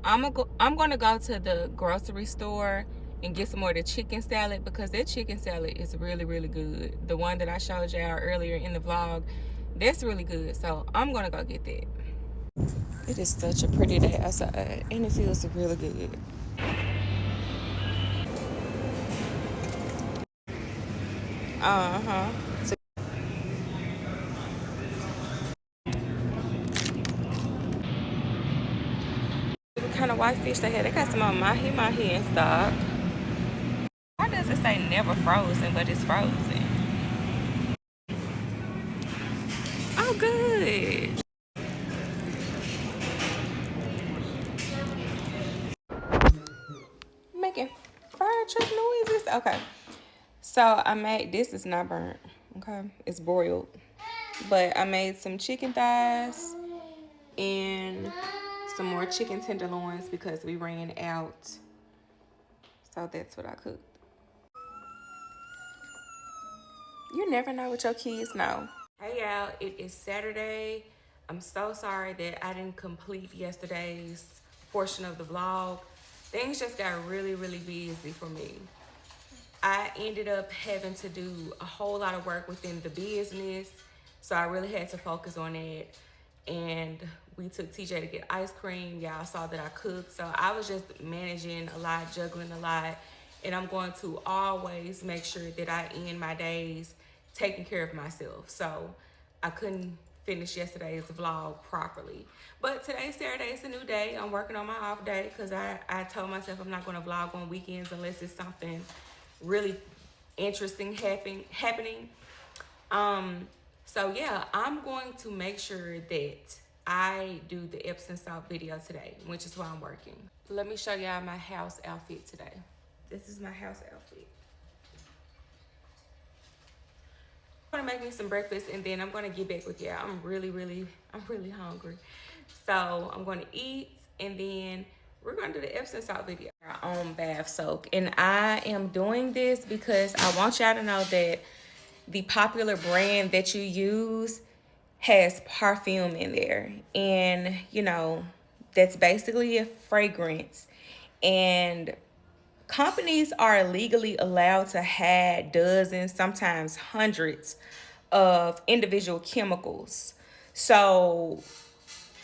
I'm gonna go to the grocery store and get some more of the chicken salad because that chicken salad is really, really good. The one that I showed y'all earlier in the vlog, that's really good. So I'm gonna go get that. It is such a pretty day outside and it feels really good. Uh-huh. So what kind of white fish they had? They got some on mahi in stock. Why does it say never frozen, but it's frozen? Oh, good. Making fire truck noises. Okay. So I made, this is not burnt. Okay. It's broiled. But I made some chicken thighs and some more chicken tenderloins because we ran out. So that's what I cooked. You never know what your kids know. Hey y'all, it is Saturday. I'm so sorry that I didn't complete yesterday's portion of the vlog. Things just got really, really busy for me. I ended up having to do a whole lot of work within the business, so I really had to focus on that. And we took TJ to get ice cream. Y'all saw that I cooked, so I was just managing a lot, juggling a lot, and I'm going to always make sure that I end my days taking care of myself. So I couldn't finish yesterday's vlog properly. But today's Saturday, it's a new day. I'm working on my off day because I told myself I'm not going to vlog on weekends unless it's something really interesting happening. So yeah, I'm going to make sure that I do the Epsom salt video today, which is why I'm working. Let me show y'all my house outfit today. This is my house outfit. I'm gonna make me some breakfast and then I'm gonna get back with y'all. I'm really hungry. So I'm gonna eat and then we're gonna do the Epsom salt video. Our own bath soak. And I am doing this because I want y'all to know that the popular brand that you use has perfume in there. And you know, that's basically a fragrance. And companies are legally allowed to have dozens, sometimes hundreds of individual chemicals. So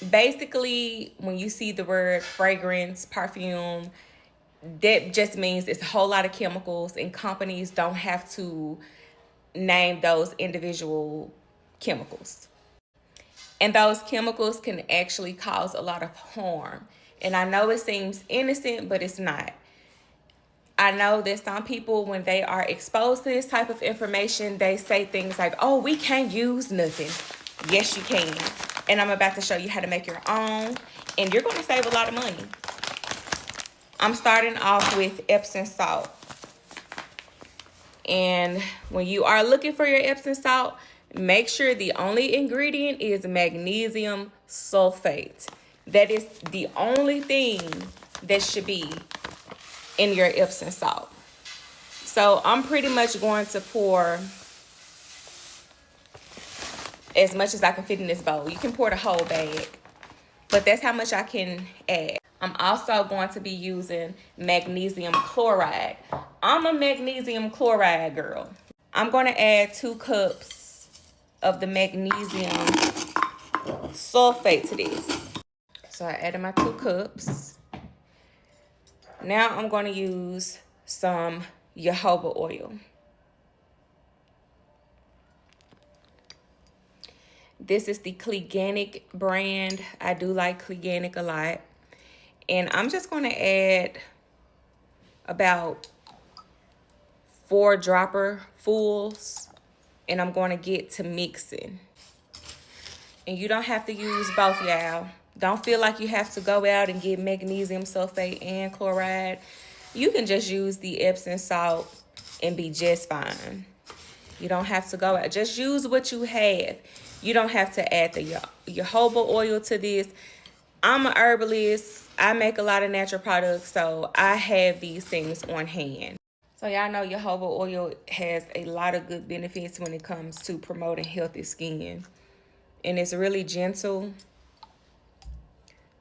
Basically, when you see the word fragrance, perfume, that just means it's a whole lot of chemicals, and companies don't have to name those individual chemicals. And those chemicals can actually cause a lot of harm. And I know it seems innocent, but it's not. I know that some people, when they are exposed to this type of information, they say things like, oh, we can't use nothing. Yes, you can. And I'm about to show you how to make your own. And you're going to save a lot of money. I'm starting off with Epsom salt. And when you are looking for your Epsom salt, make sure the only ingredient is magnesium sulfate. That is the only thing that should be in your Epsom salt. So I'm pretty much going to pour as much as I can fit in this bowl. You can pour the whole bag, but that's how much I can add. I'm also going to be using magnesium chloride. I'm a magnesium chloride girl. I'm going to add 2 cups of the magnesium sulfate to this. So I added my 2 cups. Now I'm going to use some jojoba oil. This is the Cleganic brand. I do like Cleganic a lot. And I'm just going to add about 4 dropper fulls. And I'm going to get to mixing. And you don't have to use both, y'all. Don't feel like you have to go out and get magnesium sulfate and chloride. You can just use the Epsom salt and be just fine. You don't have to go out. Just use what you have. You don't have to add the jojoba oil to this. I'm an herbalist. I make a lot of natural products, so I have these things on hand. So y'all know jojoba oil has a lot of good benefits when it comes to promoting healthy skin. And it's really gentle.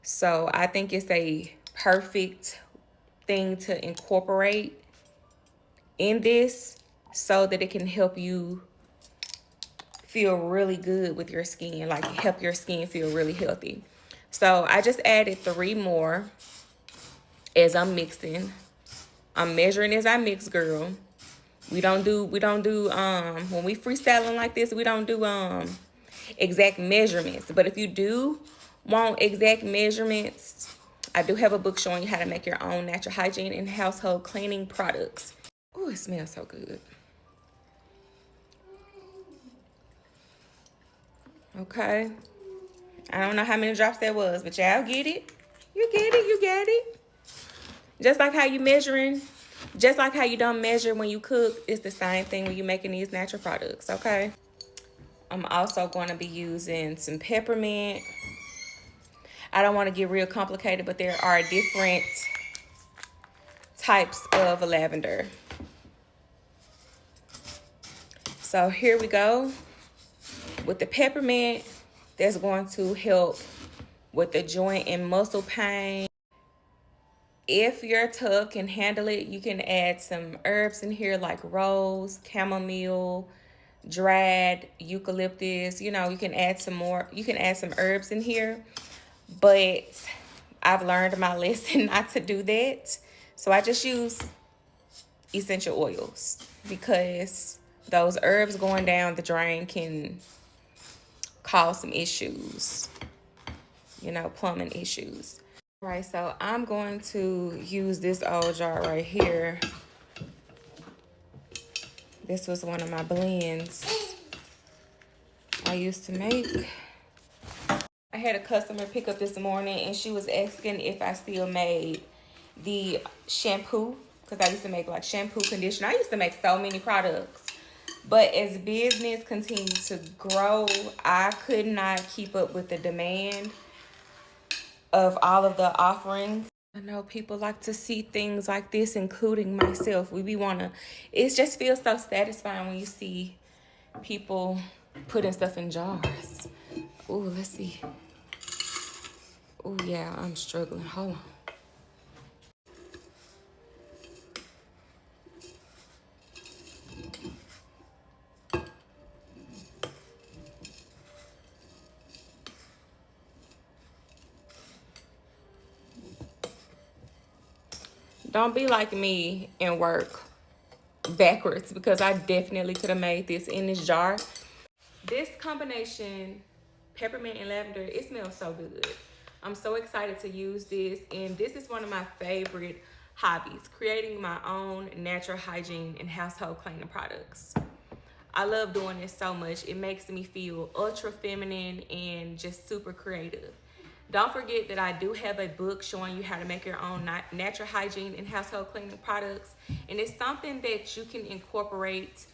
So I think it's a perfect thing to incorporate in this so that it can help you feel really good with your skin, like help your skin feel really healthy. So I just added 3 more as I'm mixing. I'm measuring as I mix, girl. We don't do when we freestyling like this, we don't do exact measurements. But if you do want exact measurements, I do have a book showing you how to make your own natural hygiene and household cleaning products. Oh, it smells so good. Okay. I don't know how many drops that was, but y'all get it. You get it, you get it. Just like how you measuring, just like how you don't measure when you cook, it's the same thing when you're making these natural products, okay? I'm also going to be using some peppermint. I don't want to get real complicated, but there are different types of lavender. So here we go. With the peppermint, that's going to help with the joint and muscle pain. If your tub can handle it, you can add some herbs in here like rose, chamomile, dried eucalyptus. You know, you can add some more. You can add some herbs in here. But I've learned my lesson not to do that. So I just use essential oils because those herbs going down the drain can cause some issues, you know, plumbing issues. All right, so I'm going to use this old jar right here. This was one of my blends I used to make. I had a customer pick up this morning and she was asking if I still made the shampoo, because I used to make like shampoo, conditioner. I used to make so many products. But as business continued to grow, I could not keep up with the demand of all of the offerings. I know people like to see things like this, including myself. It just feels so satisfying when you see people putting stuff in jars. Ooh, let's see. Ooh, yeah, I'm struggling. Hold on. Don't be like me and work backwards, because I definitely could have made this in this jar. This combination, peppermint and lavender, it smells so good. I'm so excited to use this, and this is one of my favorite hobbies, creating my own natural hygiene and household cleaning products. I love doing this so much. It makes me feel ultra feminine and just super creative. Don't forget that I do have a book showing you how to make your own natural hygiene and household cleaning products. And it's something that you can incorporate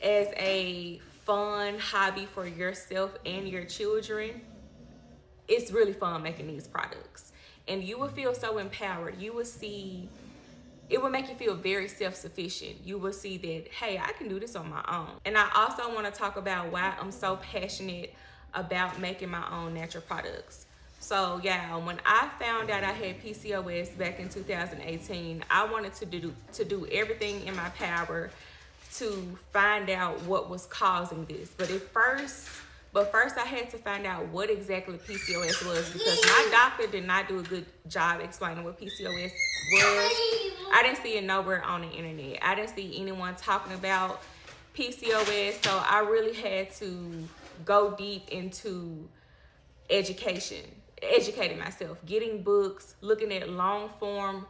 as a fun hobby for yourself and your children. It's really fun making these products. And you will feel so empowered. You will see, it will make you feel very self-sufficient. You will see that, hey, I can do this on my own. And I also want to talk about why I'm so passionate about making my own natural products. So yeah, when I found out I had PCOS back in 2018, I wanted to do everything in my power to find out what was causing this. But first I had to find out what exactly PCOS was, because my doctor did not do a good job explaining what PCOS was. I didn't see it nowhere on the internet. I didn't see anyone talking about PCOS, so I really had to go deep into educating myself, getting books, looking at long form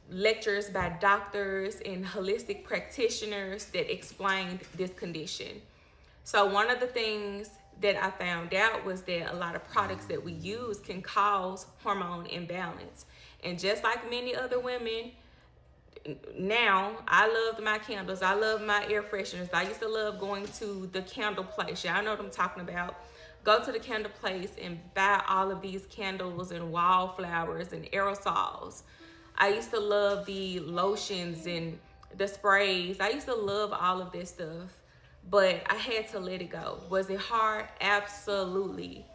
lectures by doctors and holistic practitioners that explained this condition. So one of the things that I found out was that a lot of products that we use can cause hormone imbalance. And just like many other women, now I loved my candles. I love my air fresheners. I used to love going to the candle place. Y'all know what I'm talking about. Go to the candle place and buy all of these candles and wallflowers and aerosols. I used to love the lotions and the sprays. I used to love all of this stuff, but I had to let it go. Was it hard? Absolutely.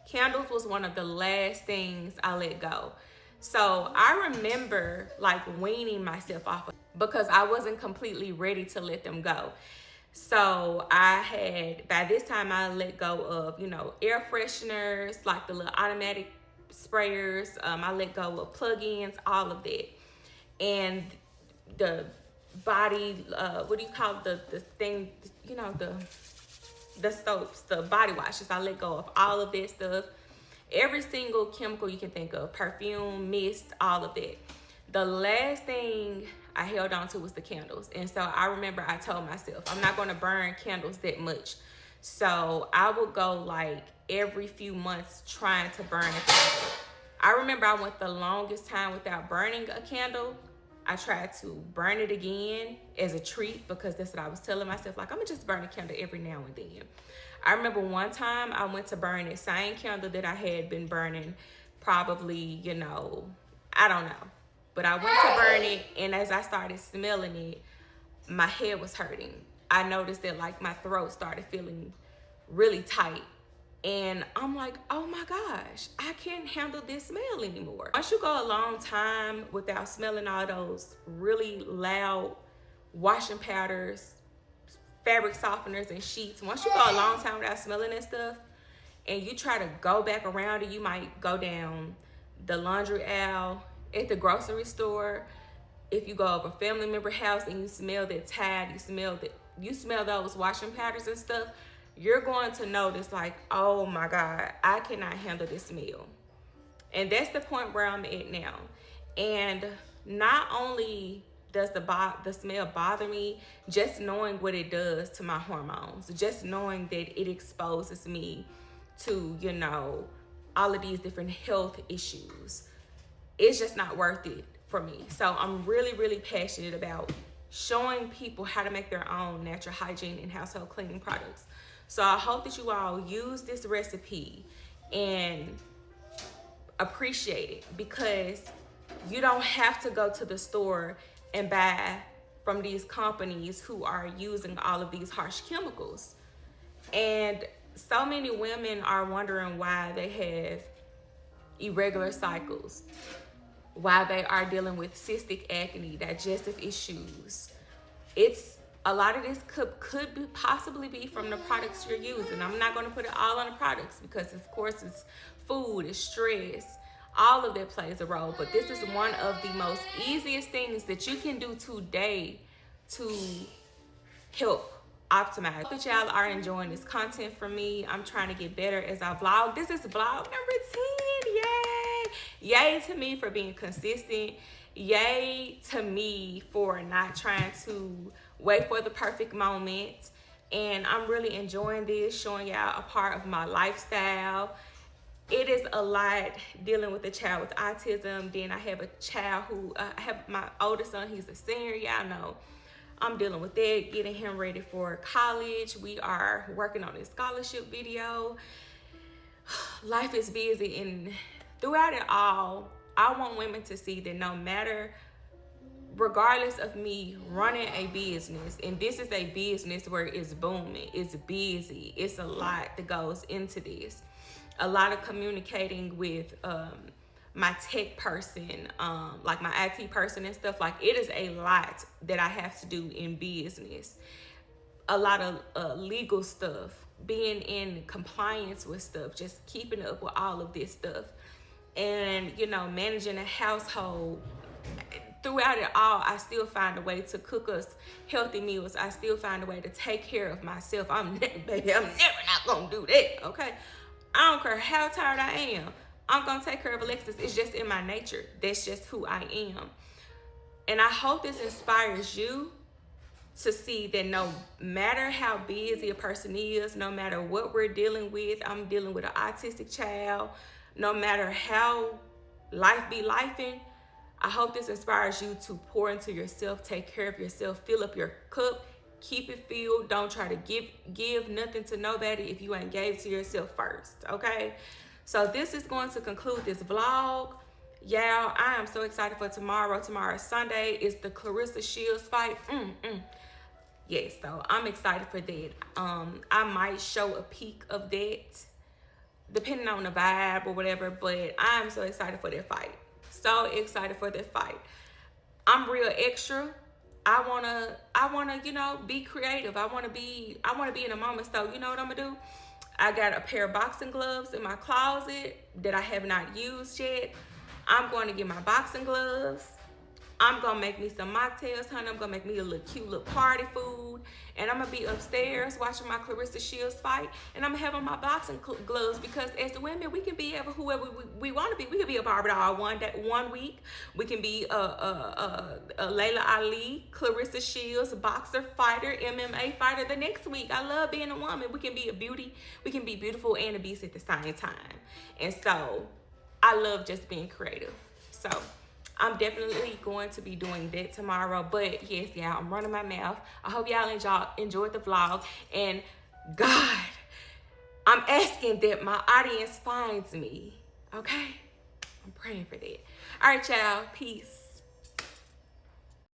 Candles was one of the last things I let go. So I remember like weaning myself off of, because I wasn't completely ready to let them go. So by this time I let go of, air fresheners, like the little automatic sprayers. I let go of plug-ins, all of that. And the body, what do you call the thing, the soaps, the body washes. I let go of all of that stuff. Every single chemical you can think of, perfume, mist, all of that. The last thing I held on to was the candles. And so I remember I told myself, I'm not going to burn candles that much. So I would go like every few months trying to burn a candle. I remember I went the longest time without burning a candle. I tried to burn it again as a treat, because that's what I was telling myself. Like, I'm going to just burn a candle every now and then. I remember one time I went to burn the same candle that I had been burning probably, I don't know. But I went to burn it, and as I started smelling it, my head was hurting. I noticed that like my throat started feeling really tight. And I'm like, oh my gosh, I can't handle this smell anymore. Once you go a long time without smelling all those really loud washing powders, fabric softeners, and sheets, once you go a long time without smelling that stuff, and you try to go back around it, you might go down the laundry aisle at the grocery store. If you go over a family member house and you smell that Tide, you smell those washing powders and stuff, you're going to notice like, oh my God, I cannot handle this smell. And that's the point where I'm at now. And not only does the smell bother me, just knowing what it does to my hormones, just knowing that it exposes me to, all of these different health issues, it's just not worth it for me. So I'm really, really passionate about showing people how to make their own natural hygiene and household cleaning products. So I hope that you all use this recipe and appreciate it, because you don't have to go to the store and buy from these companies who are using all of these harsh chemicals. And so many women are wondering why they have irregular cycles, why they are dealing with cystic acne, digestive issues. A lot of this could possibly be from the products you're using. I'm not going to put it all on the products, because of course it's food, it's stress, All of that plays a role, but this is one of the most easiest things that you can do today to help optimize. I hope that y'all are enjoying this content from me. I'm trying to get better as I vlog. This is vlog number 10. Yay! Yay to me for being consistent. Yay to me for not trying to wait for the perfect moment. And I'm really enjoying this, showing y'all a part of my lifestyle. It is a lot dealing with a child with autism. Then I have a child who, I have my oldest son, he's a senior, y'all know. I'm dealing with that, getting him ready for college. We are working on his scholarship video. Life is busy, and throughout it all, I want women to see that no matter, regardless of me running a business, and this is a business where it's booming, it's busy, it's a lot that goes into this. A lot of communicating with my tech person, like my IT person and stuff. Like, it is a lot that I have to do in business. A lot of legal stuff, being in compliance with stuff, just keeping up with all of this stuff. And, you know, managing a household. Throughout it all, I still find a way to cook us healthy meals. I still find a way to take care of myself. Baby, I'm never not gonna do that, okay? I don't care how tired I am. I'm gonna take care of Alexis. It's just in my nature. That's just who I am. And I hope this inspires you to see that no matter how busy a person is, no matter what we're dealing with, I'm dealing with an autistic child, no matter how life be lifing, I hope this inspires you to pour into yourself, take care of yourself, fill up your cup, keep it filled. Don't try to give nothing to nobody if you ain't gave to yourself first, okay? So this is going to conclude this vlog. Y'all, I am so excited for tomorrow. Tomorrow is Sunday. It's the Clarissa Shields fight. Yes, so I'm excited for that. I might show a peek of that, depending on the vibe or whatever, but I'm so excited for that fight. So excited for that fight. I'm real extra. I wanna, you know, be creative. I wanna be in a moment. So you know what I'm gonna do? I got a pair of boxing gloves in my closet that I have not used yet. I'm going to get my boxing gloves. I'm gonna make me some mocktails, honey. I'm gonna make me a little cute little party food. And I'm gonna be upstairs watching my Clarissa Shields fight. And I'm gonna have on my boxing gloves, because as women, we can be whoever we wanna be. We can be a Barbara doll one week. We can be a Layla Ali, Clarissa Shields, boxer, fighter, MMA fighter the next week. I love being a woman. We can be a beauty. We can be beautiful and a beast at the same time. And so I love just being creative. So I'm definitely going to be doing that tomorrow. But yes, y'all, I'm running my mouth. I hope y'all enjoyed the vlog. And God, I'm asking that my audience finds me. Okay? I'm praying for that. All right, y'all. Peace.